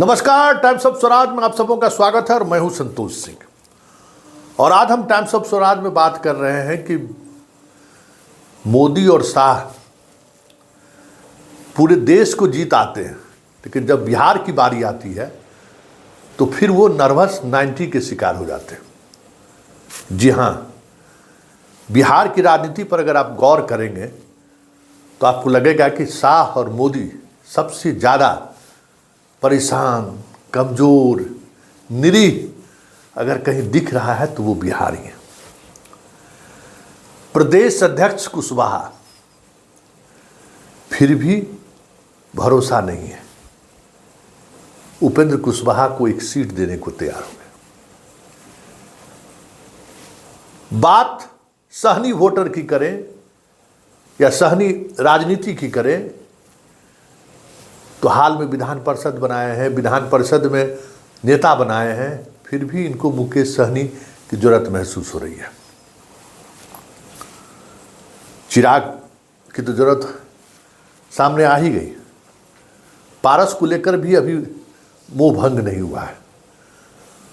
नमस्कार, times of Swaraj में आप सबों का स्वागत है और मैं हूं संतोष सिंह। और आज हम टाइम्स ऑफ स्वराज में बात कर रहे हैं कि मोदी और शाह पूरे देश को जीत आते हैं, लेकिन जब बिहार की बारी आती है तो फिर वो नर्वस 90 के शिकार हो जाते हैं। जी हाँ, बिहार की राजनीति पर अगर आप गौर करेंगे तो आपको लगेगा कि शाह और मोदी सबसे ज़्यादा परेशान, कमज़ोर, निरीह अगर कहीं दिख रहा है तो वो बिहारी है। प्रदेश अध्यक्ष कुशवाहा, फिर भी भरोसा नहीं है। उपेंद्र कुशवाहा को एक सीट देने को तैयार हो गए। बात सहनी वोटर की करें या सहनी राजनीति की करें तो हाल में विधान परिषद बनाए हैं, विधान परिषद में नेता बनाए हैं, फिर भी इनको मुकेश सहनी की जरूरत महसूस हो रही है। चिराग की तो जरूरत सामने आ ही गई। पारस को लेकर भी अभी मोह भंग नहीं हुआ है।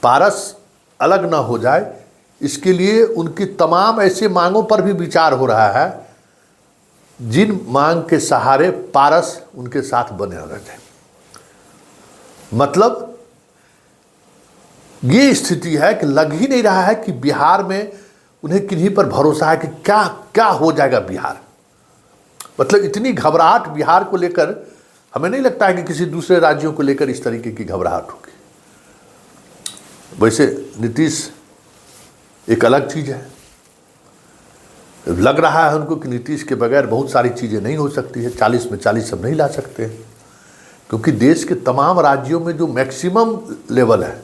पारस अलग ना हो जाए, इसके लिए उनकी तमाम ऐसे मांगों पर भी विचार हो रहा है जिन मांग के सहारे पारस उनके साथ बने रहते हैं। मतलब ये स्थिति है कि लग ही नहीं रहा है कि बिहार में उन्हें किन्हीं पर भरोसा है कि क्या क्या हो जाएगा बिहार। मतलब इतनी घबराहट बिहार को लेकर हमें नहीं लगता है कि किसी दूसरे राज्यों को लेकर इस तरीके की घबराहट होगी। वैसे नीतीश एक अलग चीज़ है। लग रहा है उनको कि नीतीश के बगैर बहुत सारी चीज़ें नहीं हो सकती है। 40 में 40 सब नहीं ला सकते हैं, क्योंकि देश के तमाम राज्यों में जो मैक्सिमम लेवल है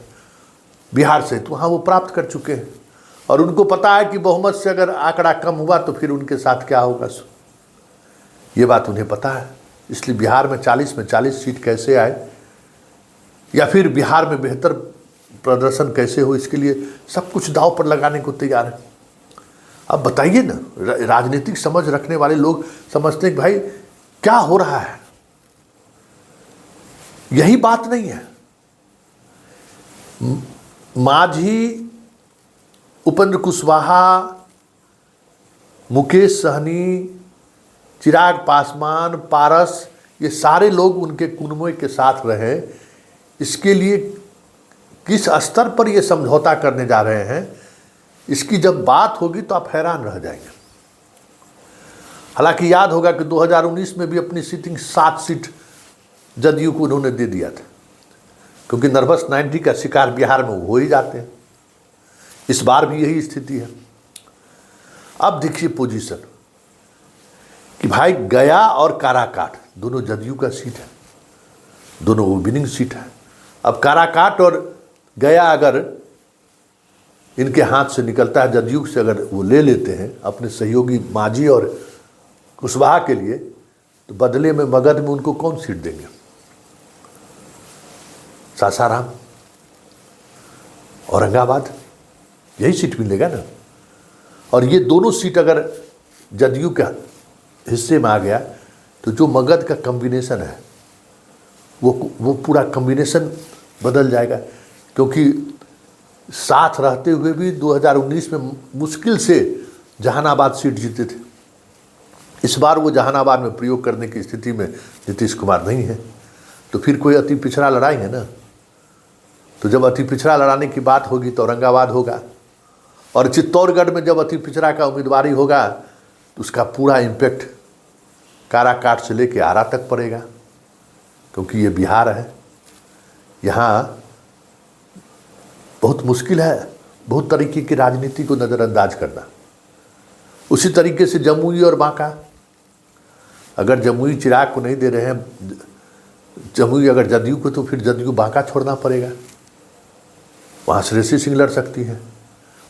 बिहार से, तो वहाँ वो प्राप्त कर चुके हैं। और उनको पता है कि बहुमत से अगर आंकड़ा कम हुआ तो फिर उनके साथ क्या होगा, ये बात उन्हें पता है। इसलिए बिहार में 40 में 40 सीट कैसे आए या फिर बिहार में बेहतर प्रदर्शन कैसे हो, इसके लिए सब कुछ दांव पर लगाने को तैयार है। अब बताइए ना, राजनीतिक समझ रखने वाले लोग समझते हैं कि भाई क्या हो रहा है। यही बात नहीं है। मांझी, उपेंद्र कुशवाहा, मुकेश सहनी, चिराग पासवान, पारस, ये सारे लोग उनके कुनबे के साथ रहे। इसके लिए किस स्तर पर ये समझौता करने जा रहे हैं, इसकी जब बात होगी तो आप हैरान रह जाएंगे। हालांकि याद होगा कि 2019 में भी अपनी सीटिंग 7 सीट जदयू को उन्होंने दे दिया था, क्योंकि नर्वस 90 का शिकार बिहार में हो ही जाते हैं। इस बार भी यही स्थिति है। अब देखिए पोजीशन कि भाई गया और काराकाट दोनों जदयू का सीट है, दोनों विनिंग सीट है। अब काराकाट और गया अगर इनके हाथ से निकलता है, जदयू से अगर वो ले लेते हैं अपने सहयोगी मांझी और कुशवाहा के लिए, तो बदले में मगध में उनको कौन सीट देंगे? सासाराम, औरंगाबाद, यही सीट मिलेगा ना। और ये दोनों सीट अगर जदयू के हिस्से में आ गया तो जो मगध का कॉम्बिनेशन है वो पूरा कॉम्बिनेशन बदल जाएगा। क्योंकि साथ रहते हुए भी 2019 में मुश्किल से जहानाबाद सीट जीते थे। इस बार वो जहानाबाद में प्रयोग करने की स्थिति में नीतीश कुमार नहीं है, तो फिर कोई अति पिछड़ा लड़ाएंगे ना। तो जब अति पिछड़ा लड़ाने की बात होगी तो औरंगाबाद होगा, और चित्तौड़गढ़ में जब अति पिछड़ा का उम्मीदवारी होगा तो उसका पूरा इम्पैक्ट काराकाट से लेके आरा तक पड़ेगा, क्योंकि ये बिहार है। यहाँ बहुत मुश्किल है बहुत तरीके की राजनीति को नज़रअंदाज करना। उसी तरीके से जमुई और बांका, अगर जमुई चिराग को नहीं दे रहे हैं, जमुई अगर जदयू को, तो फिर जदयू बांका छोड़ना पड़ेगा। वहाँ श्रेयसी सिंह लड़ सकती है,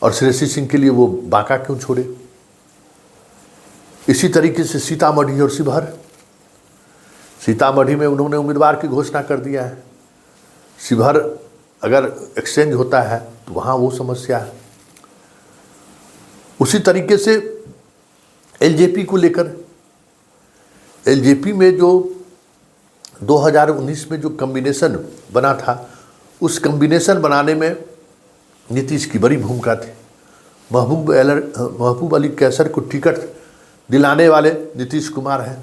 और श्रेयसी सिंह के लिए वो बांका क्यों छोड़े। इसी तरीके से सीतामढ़ी और शिवहर, सीतामढ़ी में उन्होंने उम्मीदवार की घोषणा कर दिया है। शिवहर अगर एक्सचेंज होता है तो वहाँ वो समस्या है। उसी तरीके से एलजेपी को लेकर, एलजेपी में जो 2019 में जो कम्बिनेशन बना था, उस कम्बिनेशन बनाने में नीतीश की बड़ी भूमिका थी। महबूब अली कैसर को टिकट दिलाने वाले नीतीश कुमार हैं,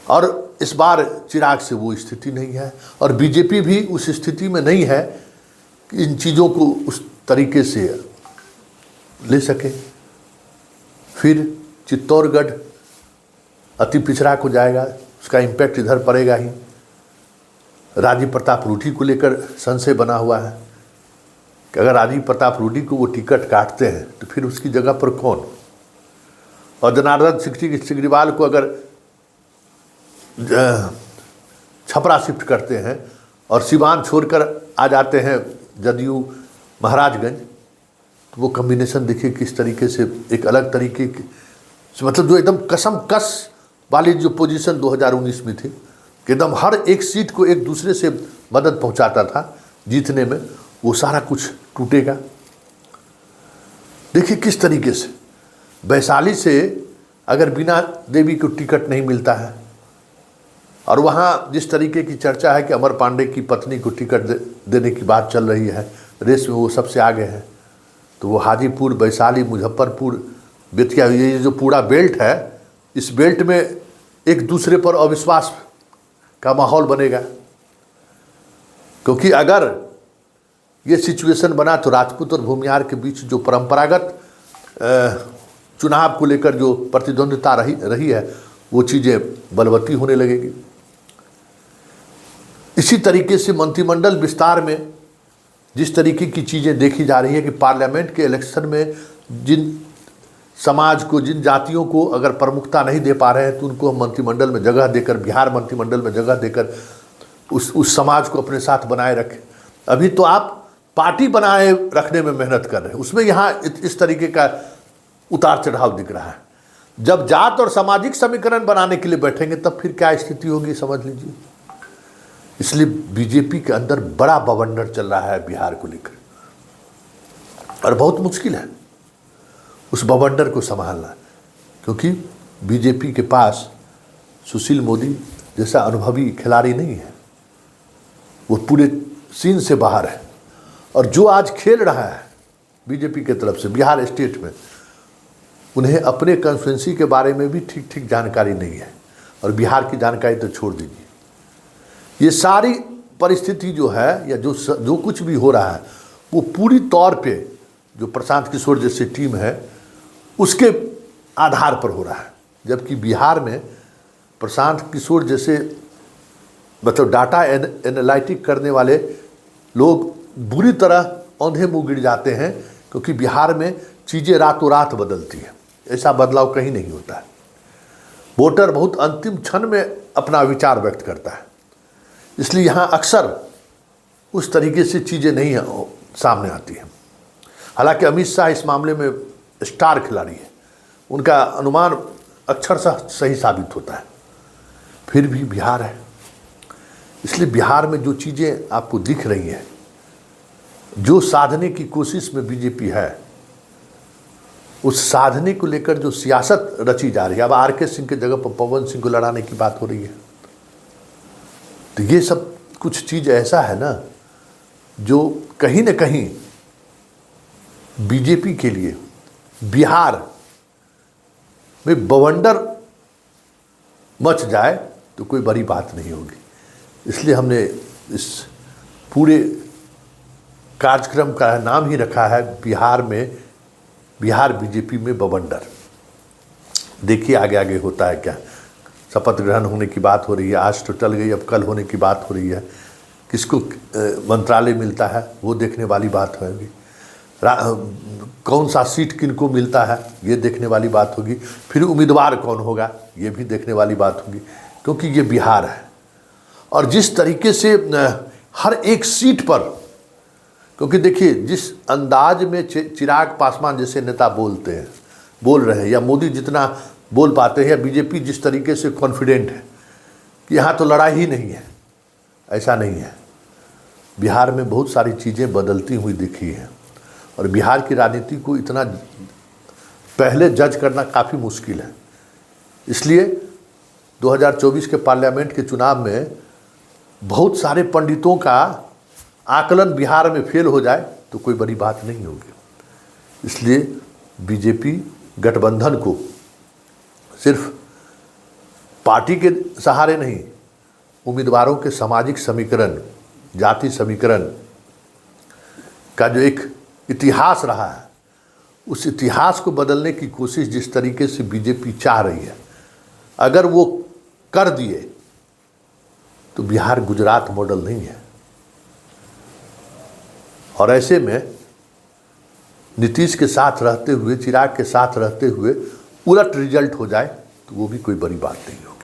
और इस बार चिराग से वो स्थिति नहीं है, और बीजेपी भी उस स्थिति में नहीं है कि इन चीज़ों को उस तरीके से ले सके। फिर चित्तौड़गढ़ अति पिछड़ा हो जाएगा, उसका इम्पैक्ट इधर पड़ेगा ही। राजीव प्रताप रूडी को लेकर संशय बना हुआ है कि अगर राजीव प्रताप रूडी को वो टिकट काटते हैं तो फिर उसकी जगह पर कौन, और जनार्दन सिग्रीवाल को अगर छपरा शिफ्ट करते हैं और सिवान छोड़कर आ जाते हैं जदयू महाराजगंज, तो वो कम्बिनेशन देखिए किस तरीके से एक अलग तरीके की, मतलब जो एकदम कसम कस वाली जो पोजीशन 2019 में थी कि एकदम हर एक सीट को एक दूसरे से मदद पहुंचाता था जीतने में, वो सारा कुछ टूटेगा। देखिए किस तरीके से वैशाली से अगर बीना देवी को टिकट नहीं मिलता है, और वहाँ जिस तरीके की चर्चा है कि अमर पांडे की पत्नी को टिकट देने की बात चल रही है, रेस में वो सबसे आगे है, तो वो हाजीपुर, वैशाली, मुजफ्फरपुर, बेतिया, ये जो पूरा बेल्ट है, इस बेल्ट में एक दूसरे पर अविश्वास का माहौल बनेगा। क्योंकि अगर ये सिचुएशन बना तो राजपूत और भूमिहार के बीच जो परंपरागत चुनाव को लेकर जो प्रतिद्वंद्विता रही है, वो चीज़ें बलवती होने लगेगी। इसी तरीके से मंत्रिमंडल विस्तार में जिस तरीके की चीज़ें देखी जा रही है कि पार्लियामेंट के इलेक्शन में जिन समाज को, जिन जातियों को अगर प्रमुखता नहीं दे पा रहे हैं, तो उनको हम मंत्रिमंडल में जगह देकर, बिहार मंत्रिमंडल में जगह देकर उस समाज को अपने साथ बनाए रखें। अभी तो आप पार्टी बनाए रखने में मेहनत कर रहे हैं, उसमें यहाँ इस तरीके का उतार चढ़ाव दिख रहा है। जब जात और सामाजिक समीकरण बनाने के लिए बैठेंगे तब फिर क्या स्थिति होगी समझ लीजिए। इसलिए बीजेपी के अंदर बड़ा बवंडर चल रहा है बिहार को लेकर, और बहुत मुश्किल है उस बवंडर को संभालना, क्योंकि बीजेपी के पास सुशील मोदी जैसा अनुभवी खिलाड़ी नहीं है, वो पूरे सीन से बाहर है। और जो आज खेल रहा है बीजेपी के तरफ से बिहार स्टेट में, उन्हें अपने कॉन्स्टिट्यूंसी के बारे में भी ठीक ठीक जानकारी नहीं है, और बिहार की जानकारी तो छोड़ दीजिए। ये सारी परिस्थिति जो है, या जो कुछ भी हो रहा है, वो पूरी तौर पे जो प्रशांत किशोर जैसी टीम है उसके आधार पर हो रहा है। जबकि बिहार में प्रशांत किशोर जैसे मतलब डाटा एनालिटिक करने वाले लोग बुरी तरह औंधे मुँह गिर जाते हैं, क्योंकि बिहार में चीज़ें रातों रात बदलती हैं, ऐसा बदलाव कहीं नहीं होता है। वोटर बहुत अंतिम क्षण में अपना विचार व्यक्त करता है, इसलिए यहाँ अक्सर उस तरीके से चीज़ें नहीं सामने आती हैं। हालांकि अमित शाह इस मामले में स्टार खिलाड़ी है, उनका अनुमान अक्षरशः सही साबित होता है, फिर भी बिहार है। इसलिए बिहार में जो चीज़ें आपको दिख रही हैं, जो साधने की कोशिश में बीजेपी है, उस साधने को लेकर जो सियासत रची जा रही है, अब आर.के. सिंह के जगह पर पवन सिंह को लड़ाने की बात हो रही है, तो ये सब कुछ चीज़ ऐसा है ना जो कहीं न कहीं बीजेपी के लिए बिहार में बवंडर मच जाए तो कोई बड़ी बात नहीं होगी। इसलिए हमने इस पूरे कार्यक्रम का नाम ही रखा है बिहार बीजेपी में बवंडर। देखिए आगे आगे होता है क्या। शपथ ग्रहण होने की बात हो रही है, आज तो टल गई, अब कल होने की बात हो रही है। किसको मंत्रालय मिलता है वो देखने वाली बात होगी, कौन सा सीट किनको मिलता है ये देखने वाली बात होगी, फिर उम्मीदवार कौन होगा ये भी देखने वाली बात होगी, क्योंकि ये बिहार है। और जिस तरीके से हर एक सीट पर, क्योंकि देखिए जिस अंदाज में चिराग पासवान जैसे नेता बोल रहे हैं, या मोदी जितना बोल पाते हैं, या बीजेपी जिस तरीके से कॉन्फिडेंट है कि यहाँ तो लड़ाई ही नहीं है, ऐसा नहीं है। बिहार में बहुत सारी चीज़ें बदलती हुई दिखी हैं, और बिहार की राजनीति को इतना पहले जज करना काफ़ी मुश्किल है। इसलिए 2024 के पार्लियामेंट के चुनाव में बहुत सारे पंडितों का आकलन बिहार में फेल हो जाए तो कोई बड़ी बात नहीं होगी। इसलिए बीजेपी गठबंधन को सिर्फ पार्टी के सहारे नहीं, उम्मीदवारों के सामाजिक समीकरण, जाति समीकरण का जो एक इतिहास रहा है, उस इतिहास को बदलने की कोशिश जिस तरीके से बीजेपी चाह रही है, अगर वो कर दिए तो बिहार गुजरात मॉडल नहीं है। और ऐसे में नीतीश के साथ रहते हुए, चिराग के साथ रहते हुए उलट रिजल्ट हो जाए तो वो भी कोई बड़ी बात नहीं होगी।